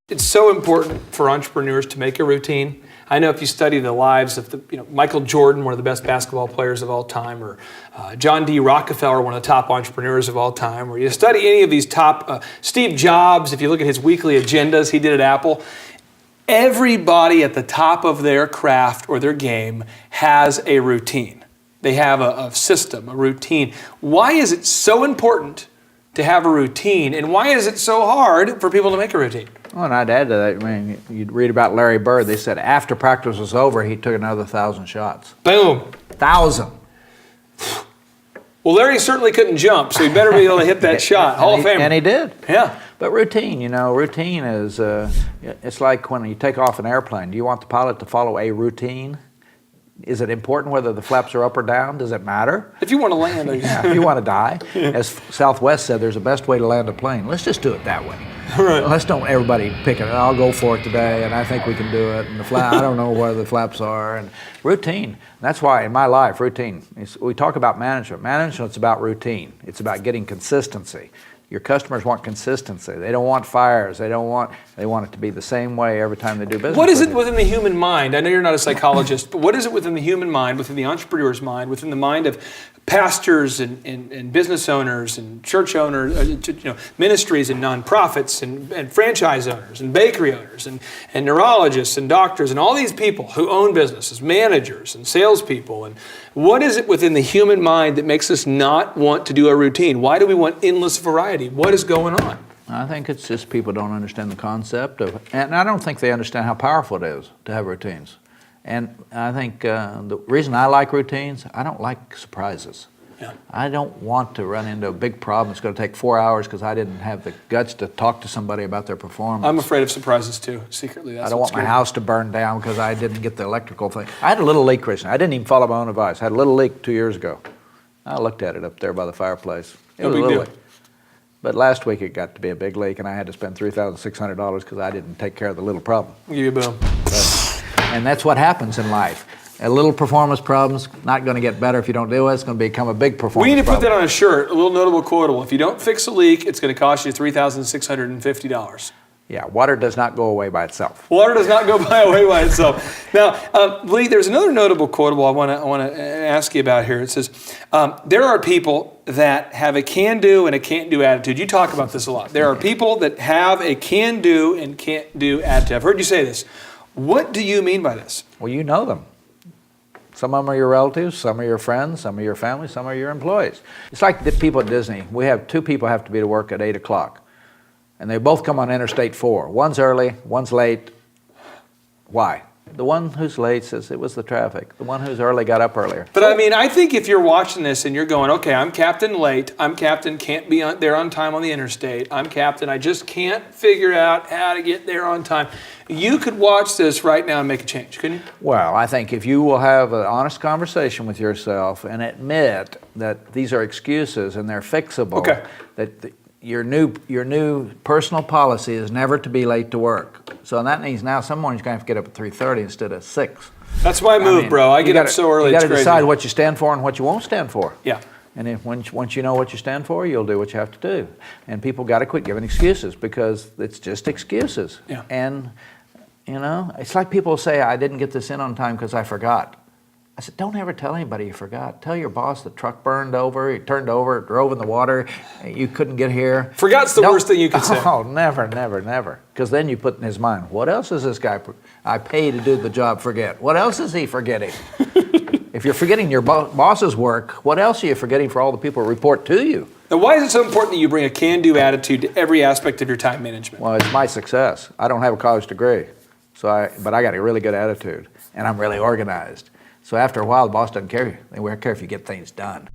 It's so important for entrepreneurs to make a routine. I know if you study the lives of Michael Jordan, one of the best basketball players of all time, or John D. Rockefeller, one of the top entrepreneurs of all time, or you study any of these top, Steve Jobs, if you look at his weekly agendas he did at Apple, everybody at the top of their craft or their game has a routine. They have a system, a routine. Why is it so important to have a routine, and why is it so hard for people to make a routine? Well, and I'd add to that, I mean, you'd read about Larry Bird. They said after practice was over, he took another 1,000 shots. Boom. 1,000. Well, Larry certainly couldn't jump, so he better be able to hit that shot. Hall of Famer. And he did. Yeah. But routine, routine is, it's like when you take off an airplane. Do you want the pilot to follow a routine? Is it important whether the flaps are up or down? Does it matter? If you want to land. Yeah, if you want to die. As Southwest said, there's a best way to land a plane. Let's just do it that way. Right. Let's don't everybody pick it. I'll go for it today, and I think we can do it. And I don't know where the flaps are. And routine. That's why in my life, routine. We talk about management. Management's about routine. It's about getting consistency. Your customers want consistency. They don't want fires. They want it to be the same way every time they do business. What is it within the human mind? I know you're not a psychologist, but what is it within the human mind, within the entrepreneur's mind, within the mind of pastors and business owners and church owners, ministries and nonprofits and franchise owners and bakery owners and neurologists and doctors and all these people who own businesses, managers and salespeople? And what is it within the human mind that makes us not want to do a routine? Why do we want endless variety? What is going on? I think it's just people don't understand the concept and I don't think they understand how powerful it is to have routines. And I think the reason I like routines, I don't like surprises. Yeah. I don't want to run into a big problem that's going to take 4 hours because I didn't have the guts to talk to somebody about their performance. I'm afraid of surprises too, secretly. That's I don't want my house to burn down because I didn't get the electrical thing. I had a little leak recently. I didn't even follow my own advice. I had a little leak 2 years ago. I looked at it up there by the fireplace. It was a little leak. But last week it got to be a big leak, and I had to spend $3,600 because I didn't take care of the little problem. I'll give you a boom. And that's what happens in life. A little performance problem's not going to get better if you don't do it. It's going to become a big performance problem. We need to put that on a shirt, a little notable quotable. If you don't fix a leak, it's going to cost you $3,650. Yeah, water does not go away by itself. Water does not go away by itself. Now, Lee, there's another notable quotable I want to ask you about here. It says, there are people that have a can-do and a can't-do attitude. You talk about this a lot. There are people that have a can-do and can't-do attitude. I've heard you say this. What do you mean by this? Well, you know them. Some of them are your relatives, some are your friends, some are your family, some are your employees. It's like the people at Disney. We have two people have to be to work at 8 o'clock. And they both come on Interstate 4. One's early, one's late. Why? The one who's late says it was the traffic. The one who's early got up earlier. But I mean, I think if you're watching this and you're going, okay, I'm captain late, I'm captain can't be there on time on the interstate, I'm captain, I just can't figure out how to get there on time. You could watch this right now and make a change, couldn't you? Well, I think if you will have an honest conversation with yourself and admit that these are excuses and they're fixable, okay, that your new personal policy is never to be late to work. So that means now some mornings you're going to have to get up at 3:30 instead of 6. That's my move, bro. I get up so early. You got to crazy. decide what you stand for and what you won't stand for. Yeah. And once you know what you stand for, you'll do what you have to do. And people got to quit giving excuses because it's just excuses. Yeah. And it's like people say, I didn't get this in on time because I forgot. I said, don't ever tell anybody you forgot. Tell your boss the truck burned over, it turned over, it drove in the water, you couldn't get here. Forgot's the worst thing you could say. Oh, never, never, never. Because then you put in his mind, what else is this guy I pay to do the job forget? What else is he forgetting? If you're forgetting your boss's work, what else are you forgetting for all the people who report to you? Now, why is it so important that you bring a can-do attitude to every aspect of your time management? Well, it's my success. I don't have a college degree, but I got a really good attitude, and I'm really organized. So after a while, the boss doesn't care. They don't care if you get things done.